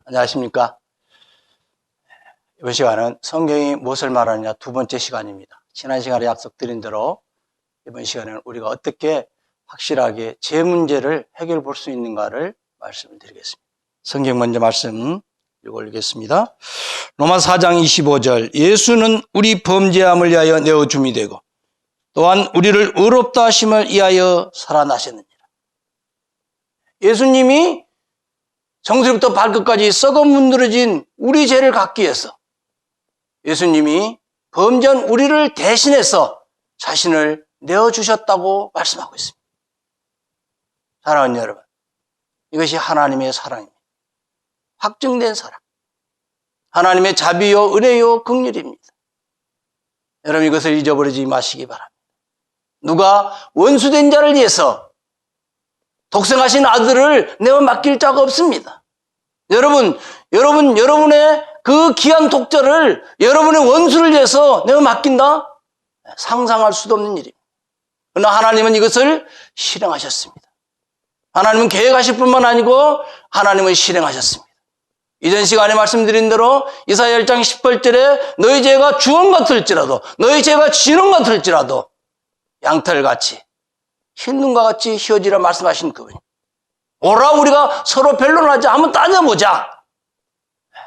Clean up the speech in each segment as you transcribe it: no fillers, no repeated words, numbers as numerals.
안녕하십니까? 이번 시간은 성경이 무엇을 말하느냐 두 번째 시간입니다. 지난 시간에 약속드린 대로 이번 시간에는 우리가 어떻게 확실하게 제 문제를 해결해 볼 수 있는가를 말씀을 드리겠습니다. 성경 먼저 말씀 읽겠습니다. 로마서 4장 25절, 예수는 우리 범죄함을 위하여 내어줌이 되고 또한 우리를 의롭다 하심을 위하여 살아나셨느니라. 예수님이 정수리부터 발끝까지 썩어 문드러진 우리 죄를 갚기 위해서 예수님이 범죄한 우리를 대신해서 자신을 내어주셨다고 말씀하고 있습니다. 사랑하는 여러분, 이것이 하나님의 사랑입니다. 확증된 사랑. 하나님의 자비요 은혜요 긍휼입니다. 여러분, 이것을 잊어버리지 마시기 바랍니다. 누가 원수된 자를 위해서 독생하신 아들을 내어 맡길 자가 없습니다. 여러분의 그 귀한 독자를 여러분의 원수를 위해서 내어 맡긴다? 상상할 수도 없는 일입니다. 그러나 하나님은 이것을 실행하셨습니다. 하나님은 계획하실 뿐만 아니고 하나님은 실행하셨습니다. 이전 시간에 말씀드린 대로 이사야 1장 18절에 너희 죄가 주홍 같을지라도 너희 죄가 진홍 같을지라도 양털같이 흰 눈과 같이 희어지라 말씀하신 그분이 오라 우리가 서로 변론하자 한번 따져보자.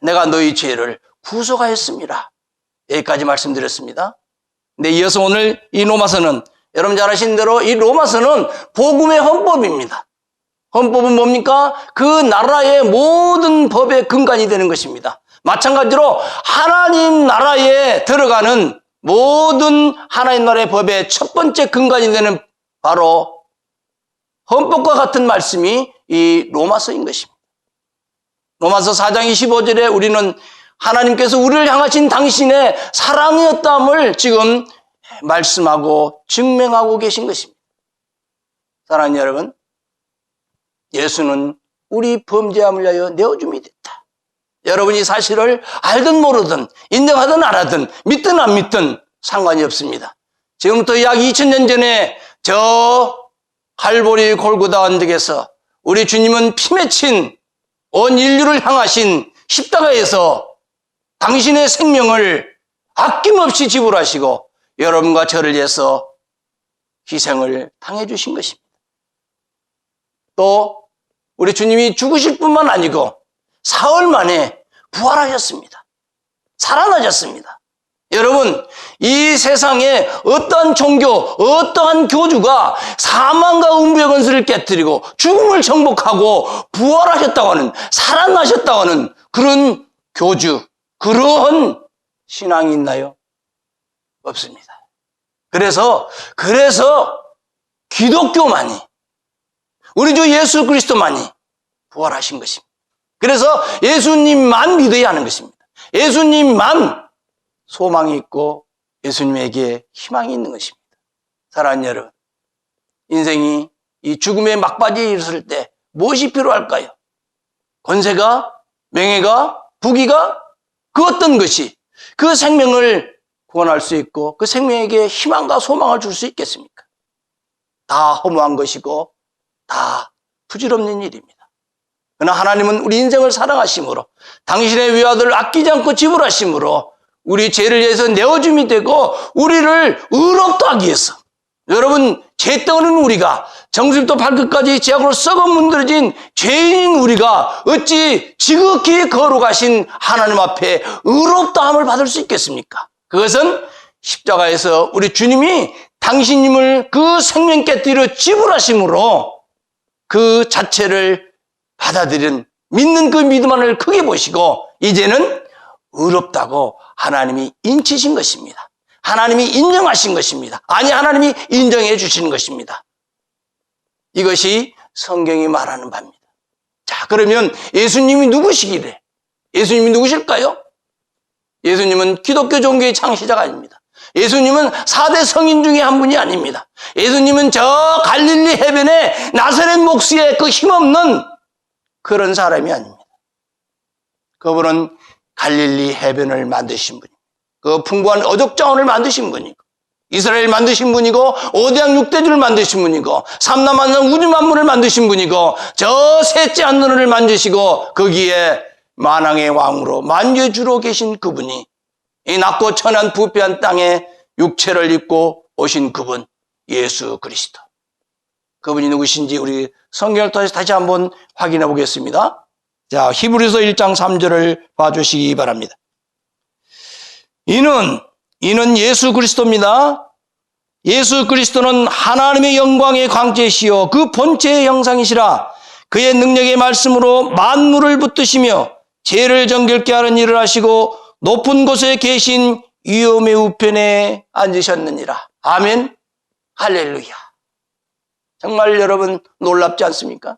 내가 너희 죄를 구속하였습니다. 여기까지 말씀드렸습니다. 근데 이어서 오늘 이 로마서는 여러분 잘 아시는 대로 이 로마서는 복음의 헌법입니다. 헌법은 뭡니까? 그 나라의 모든 법의 근간이 되는 것입니다. 마찬가지로 하나님 나라에 들어가는 모든 하나님 나라의 법의 첫 번째 근간이 되는 바로 헌법과 같은 말씀이 이 로마서인 것입니다. 로마서 4장 25절에 우리는 하나님께서 우리를 향하신 당신의 사랑이었다함을 지금 말씀하고 증명하고 계신 것입니다. 사랑하는 여러분, 예수는 우리 범죄함을 위하여 내어줌이 됐다. 여러분이 사실을 알든 모르든 인정하든 안 하든 믿든 안 믿든 상관이 없습니다. 지금부터 약 2000년 전에 저 갈보리 골고다 언덕에서 우리 주님은 피 맺힌 온 인류를 향하신 십자가에서 당신의 생명을 아낌없이 지불하시고 여러분과 저를 위해서 희생을 당해주신 것입니다. 또 우리 주님이 죽으실 뿐만 아니고 사흘 만에 부활하셨습니다. 살아나셨습니다. 여러분, 이 세상에 어떠한 종교, 어떠한 교주가 사망과 음부의 권세를 깨뜨리고 죽음을 정복하고 부활하셨다고 하는, 살아나셨다고 하는 그런 교주, 그러한 신앙이 있나요? 없습니다. 그래서 기독교만이, 우리 주 예수 그리스도만이 부활하신 것입니다. 그래서 예수님만 믿어야 하는 것입니다. 예수님만 소망이 있고 예수님에게 희망이 있는 것입니다. 사랑하는 여러분, 인생이 이 죽음의 막바지에 이르렀을 때 무엇이 필요할까요? 권세가, 명예가, 부귀가, 그 어떤 것이 그 생명을 구원할 수 있고 그 생명에게 희망과 소망을 줄 수 있겠습니까? 다 허무한 것이고 다 부질없는 일입니다. 그러나 하나님은 우리 인생을 사랑하심으로 당신의 외아들을 아끼지 않고 지불하심으로 우리 죄를 위해서 내어줌이 되고 우리를 의롭다 하기 위해서, 여러분, 죄 떠는 우리가 정수리부터 발끝까지 죄악으로 썩어 문드러진 죄인인 우리가 어찌 지극히 거룩하신 하나님 앞에 의롭다함을 받을 수 있겠습니까? 그것은 십자가에서 우리 주님이 당신님을 그 생명 깨뜨려 지불하심으로 그 자체를 받아들인 믿는 그 믿음만을 크게 보시고 이제는 의롭다고 하나님이 인치신 것입니다. 하나님이 인정하신 것입니다. 아니, 하나님이 인정해 주시는 것입니다. 이것이 성경이 말하는 바입니다. 자, 그러면 예수님이 누구시기래? 예수님이 누구실까요? 예수님은 기독교 종교의 창시자가 아닙니다. 예수님은 4대 성인 중에 한 분이 아닙니다. 예수님은 저 갈릴리 해변의 나사렛 목수의 그 힘없는 그런 사람이 아닙니다. 그분은 갈릴리 해변을 만드신 분이고 그 풍부한 어족자원을 만드신 분이고 이스라엘 만드신 분이고 오대양 육대주를 만드신 분이고 삼라만상 우주 만물을 만드신 분이고 저 셋째 하늘을 만드시고 거기에 만왕의 왕으로 만주의 주로 계신 그분이 이 낮고 천한 부패한 땅에 육체를 입고 오신 그분 예수 그리스도. 그분이 누구신지 우리 성경을 통해서 다시 한번 확인해 보겠습니다. 자, 히브리서 1장 3절을 봐주시기 바랍니다. 이는 예수 그리스도입니다. 예수 그리스도는 하나님의 영광의 광채시요 그 본체의 형상이시라. 그의 능력의 말씀으로 만물을 붙드시며 죄를 정결케 하는 일을 하시고 높은 곳에 계신 위엄의 우편에 앉으셨느니라. 아멘. 할렐루야. 정말 여러분 놀랍지 않습니까?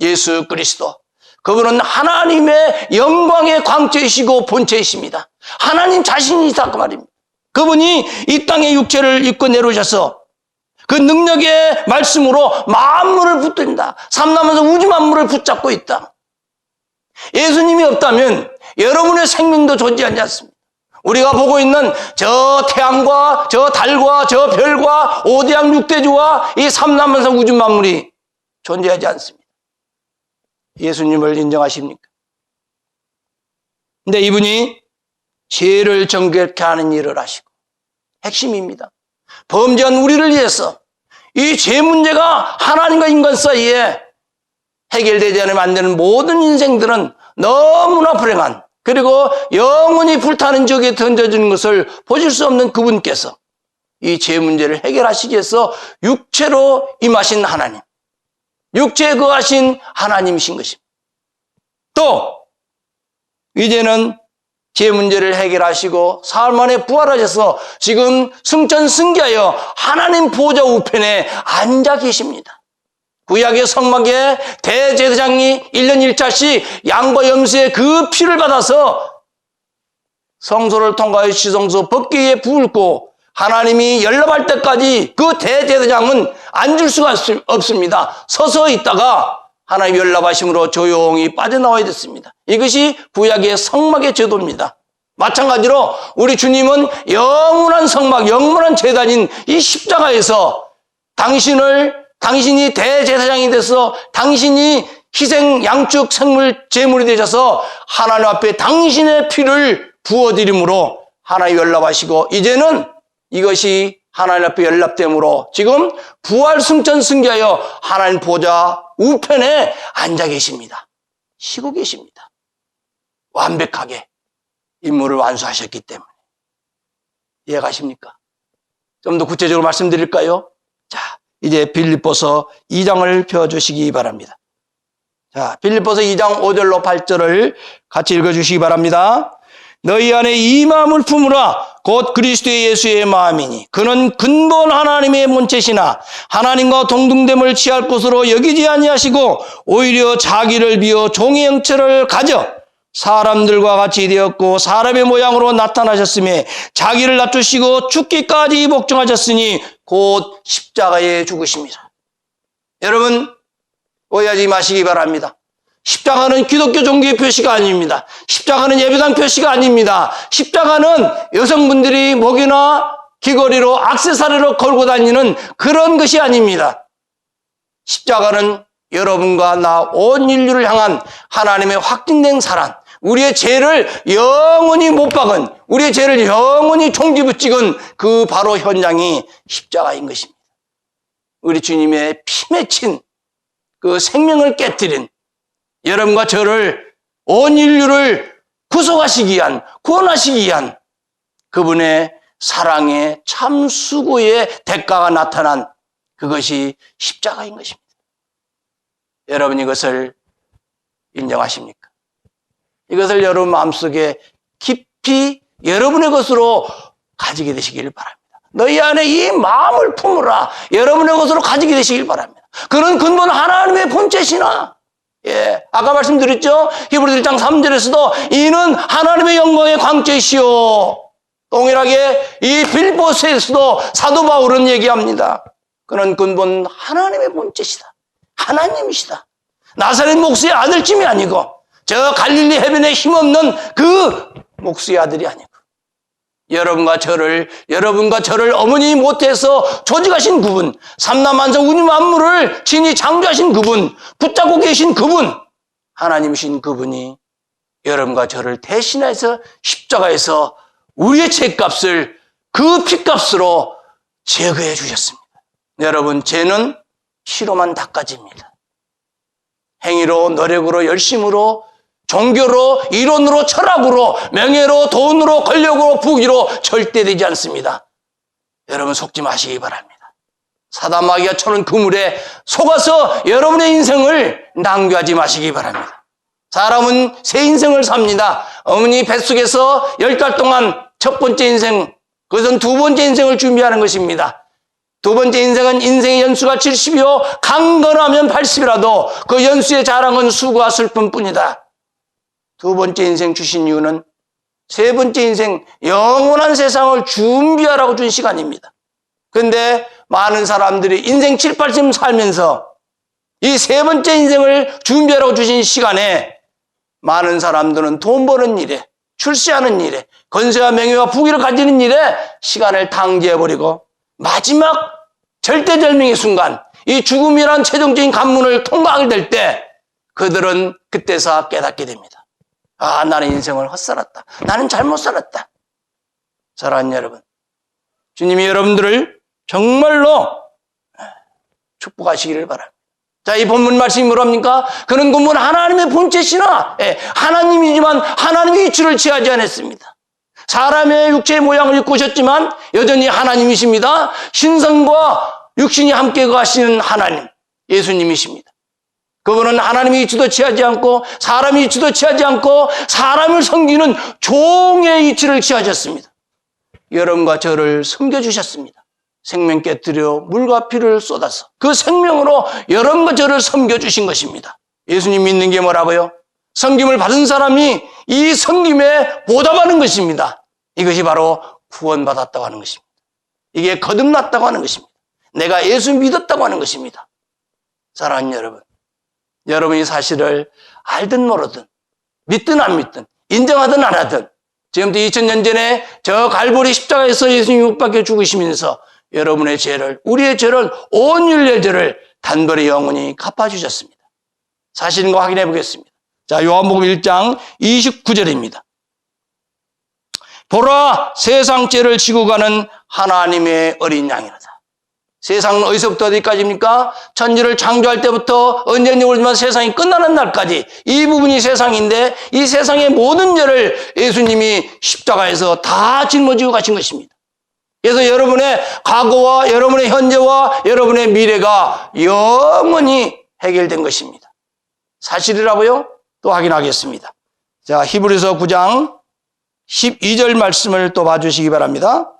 예수 그리스도. 그분은 하나님의 영광의 광채이시고 본체이십니다. 하나님 자신이시다 그 말입니다. 그분이 이 땅에 육체를 입고 내려오셔서 그 능력의 말씀으로 만물을 붙든다. 삼남에서 우주 만물을 붙잡고 있다. 예수님이 없다면 여러분의 생명도 존재하지 않습니다. 우리가 보고 있는 저 태양과 저 달과 저 별과 5대양 6대주와 이 삼남에서 우주 만물이 존재하지 않습니다. 예수님을 인정하십니까? 근데 이분이 죄를 정결케 하는 일을 하시고 핵심입니다. 범죄한 우리를 위해서 이 죄 문제가 하나님과 인간 사이에 해결되지 않으면 안 되는 모든 인생들은 너무나 불행한 그리고 영원히 불타는 지옥에 던져지는 것을 보실 수 없는 그분께서 이 죄 문제를 해결하시기 위해서 육체로 임하신 하나님, 육체에 거하신 하나님이신 것입니다. 또 이제는 죄 문제를 해결하시고 사흘 만에 부활하셔서 지금 승천승귀하여 하나님 보좌 우편에 앉아 계십니다. 구약의 성막에 대제사장이 1년 1차씩 양과 염소의 그 피를 받아서 성소를 통과해 지성소 법궤에 붓고 하나님이 연락할 때까지 그 대제사장은 앉을 수가 없습니다. 서서 있다가 하나님 연락하심으로 조용히 빠져나와야 됐습니다. 이것이 구약의 성막의 제도입니다. 마찬가지로 우리 주님은 영원한 성막, 영원한 제단인 이 십자가에서 당신이 대제사장이 돼서 당신이 희생 양축 생물 제물이 되셔서 하나님 앞에 당신의 피를 부어드림으로 하나님 연락하시고 이제는 이것이 하나님 앞에 연락됨으로 지금 부활 승천 승귀하여 하나님 보좌 우편에 앉아 계십니다. 쉬고 계십니다. 완벽하게 임무를 완수하셨기 때문에. 이해가십니까? 좀 더 구체적으로 말씀드릴까요? 자, 이제 빌립보서 2장을 펴주시기 바랍니다. 자, 빌립보서 2장 5절로 8절을 같이 읽어주시기 바랍니다. 너희 안에 이 마음을 품으라. 곧 그리스도 예수의 마음이니 그는 근본 하나님의 본체시나 하나님과 동등됨을 취할 것으로 여기지 아니하시고 오히려 자기를 비워 종의 형체를 가져 사람들과 같이 되었고 사람의 모양으로 나타나셨으며 자기를 낮추시고 죽기까지 복종하셨으니 곧 십자가에 죽으십니다. 여러분 오해하지 마시기 바랍니다. 십자가는 기독교 종교의 표시가 아닙니다. 십자가는 예배당 표시가 아닙니다. 십자가는 여성분들이 목이나 귀걸이로 액세서리로 걸고 다니는 그런 것이 아닙니다. 십자가는 여러분과 나 온 인류를 향한 하나님의 확증된 사랑, 우리의 죄를 영원히 못 박은, 우리의 죄를 영원히 종지부 찍은 그 바로 현장이 십자가인 것입니다. 우리 주님의 피 맺힌 그 생명을 깨뜨린 여러분과 저를 온 인류를 구속하시기 위한, 구원하시기 위한 그분의 사랑의 참 수고의 대가가 나타난 그것이 십자가인 것입니다. 여러분 이것을 인정하십니까? 이것을 여러분 마음속에 깊이 여러분의 것으로 가지게 되시길 바랍니다. 너희 안에 이 마음을 품으라. 여러분의 것으로 가지게 되시길 바랍니다. 그는 근본 하나님의 본체시나. 예, 아까 말씀드렸죠? 히브리서 1장 3절에서도 이는 하나님의 영광의 광채시오. 동일하게 이 빌립보서에서도 사도 바울은 얘기합니다. 그는 근본 하나님의 본체시다. 하나님이시다. 나사렛 목수의 아들쯤이 아니고 저 갈릴리 해변에 힘없는 그 목수의 아들이 아니고 여러분과 저를 어머니 못해서 조직하신 그분, 삼남만성 우주 만물을 친히 창조하신 그분, 붙잡고 계신 그분, 하나님이신 그분이 여러분과 저를 대신해서 십자가에서 우리의 죄값을 그 피값으로 제거해 주셨습니다. 여러분, 죄는 피로만 닦아집니다. 행위로, 노력으로, 열심으로, 종교로, 이론으로, 철학으로, 명예로, 돈으로, 권력으로, 부귀로 절대 되지 않습니다. 여러분 속지 마시기 바랍니다. 사단 마귀가 쳐놓은 그물에 속아서 여러분의 인생을 낭비하지 마시기 바랍니다. 사람은 새 인생을 삽니다. 어머니 뱃속에서 10달 동안 첫 번째 인생, 그것은 두 번째 인생을 준비하는 것입니다. 두 번째 인생은 인생의 연수가 70이요 강건하면 80이라도 그 연수의 자랑은 수고와 슬픔뿐이다. 두 번째 인생 주신 이유는 세 번째 인생 영원한 세상을 준비하라고 준 시간입니다. 그런데 많은 사람들이 인생 7, 80 살면서 이 세 번째 인생을 준비하라고 주신 시간에 많은 사람들은 돈 버는 일에, 출세하는 일에, 건세와 명예와 부귀를 가지는 일에 시간을 탕제해버리고 마지막 절대절명의 순간, 이 죽음이란 최종적인 관문을 통과하게 될 때 그들은 그때서 깨닫게 됩니다. 아, 나는 인생을 헛살았다. 나는 잘못 살았다. 사랑하는 여러분, 주님이 여러분들을 정말로 축복하시기를 바랍니다. 자, 이 본문 말씀이 뭐랍니까? 그는 그분 하나님의 본체시나 하나님이지만 하나님의 이치를 취하지 않았습니다. 사람의 육체의 모양을 입고 오셨지만 여전히 하나님이십니다. 신성과 육신이 함께 거하시는 하나님, 예수님이십니다. 그분은 하나님의 이치도 취하지 않고 사람의 이치도 취하지 않고 사람을 섬기는 종의 이치를 취하셨습니다. 여러분과 저를 섬겨주셨습니다. 생명 깨뜨려 물과 피를 쏟아서 그 생명으로 여러분과 저를 섬겨주신 것입니다. 예수님 믿는 게 뭐라고요? 섬김을 받은 사람이 이 섬김에 보답하는 것입니다. 이것이 바로 구원받았다고 하는 것입니다. 이게 거듭났다고 하는 것입니다. 내가 예수 믿었다고 하는 것입니다. 사랑하는 여러분, 여러분이 사실을 알든 모르든 믿든 안 믿든 인정하든 안 하든 지금부터 2000년 전에 저 갈보리 십자가에서 예수님이 못 박혀 죽으시면서 여러분의 죄를, 우리의 죄를, 온 인류의 죄를 단번에 영원히 갚아주셨습니다. 사실인 거 확인해 보겠습니다. 자, 요한복음 1장 29절입니다. 보라, 세상 죄를 지고 가는 하나님의 어린 양이로다. 세상은 어디서부터 어디까지입니까? 천지를 창조할 때부터 언제든지 모르지만 세상이 끝나는 날까지 이 부분이 세상인데 이 세상의 모든 죄를 예수님이 십자가에서 다 짊어지고 가신 것입니다. 그래서 여러분의 과거와 여러분의 현재와 여러분의 미래가 영원히 해결된 것입니다. 사실이라고요? 또 확인하겠습니다. 자, 히브리서 9장 12절 말씀을 또 봐주시기 바랍니다.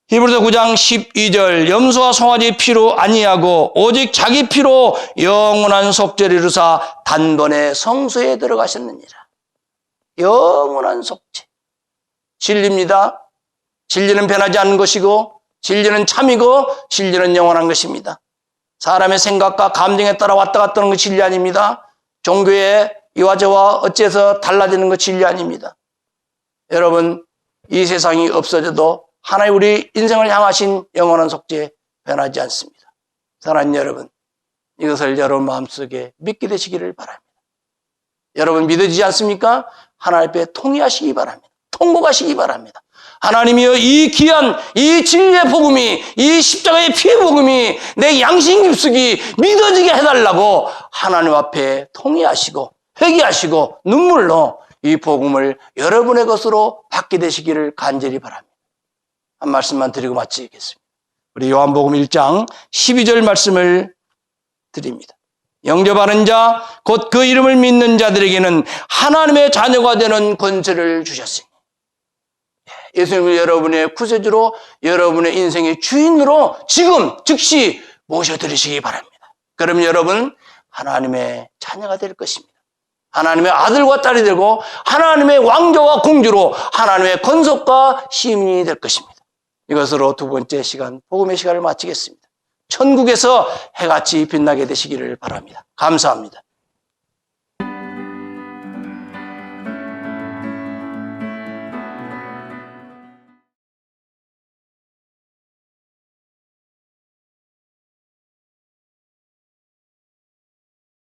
히브리서 9장 12절 염소와 송아지의 피로 아니하고 오직 자기 피로 영원한 속죄를 이루사 단번에 성소에 들어가셨느니라. 영원한 속죄. 진리입니다. 진리는 변하지 않는 것이고 진리는 참이고 진리는 영원한 것입니다. 사람의 생각과 감정에 따라 왔다 갔다 하는 거 진리 아닙니다. 종교의 이와 저와 어째서 달라지는 거 진리 아닙니다. 여러분, 이 세상이 없어져도 하나님 우리 인생을 향하신 영원한 속죄 변하지 않습니다. 사랑하는 여러분, 이것을 여러분 마음속에 믿게 되시기를 바랍니다. 여러분 믿어지지 않습니까? 하나님 앞에 통회하시기 바랍니다. 통곡하시기 바랍니다. 하나님이여, 이 귀한 이 진리의 복음이, 이 십자가의 피의 복음이 내 양심 깊숙이 믿어지게 해달라고 하나님 앞에 통회하시고 회개하시고 눈물로 이 복음을 여러분의 것으로 받게 되시기를 간절히 바랍니다. 한 말씀만 드리고 마치겠습니다. 우리 요한복음 1장 12절 말씀을 드립니다. 영접하는 자, 곧 그 이름을 믿는 자들에게는 하나님의 자녀가 되는 권세를 주셨으니, 예수님을 여러분의 구세주로, 여러분의 인생의 주인으로 지금 즉시 모셔드리시기 바랍니다. 그럼 여러분 하나님의 자녀가 될 것입니다. 하나님의 아들과 딸이 되고 하나님의 왕자와 공주로 하나님의 권속과 시민이 될 것입니다. 이것으로 두 번째 시간, 복음의 시간을 마치겠습니다. 천국에서 해같이 빛나게 되시기를 바랍니다. 감사합니다.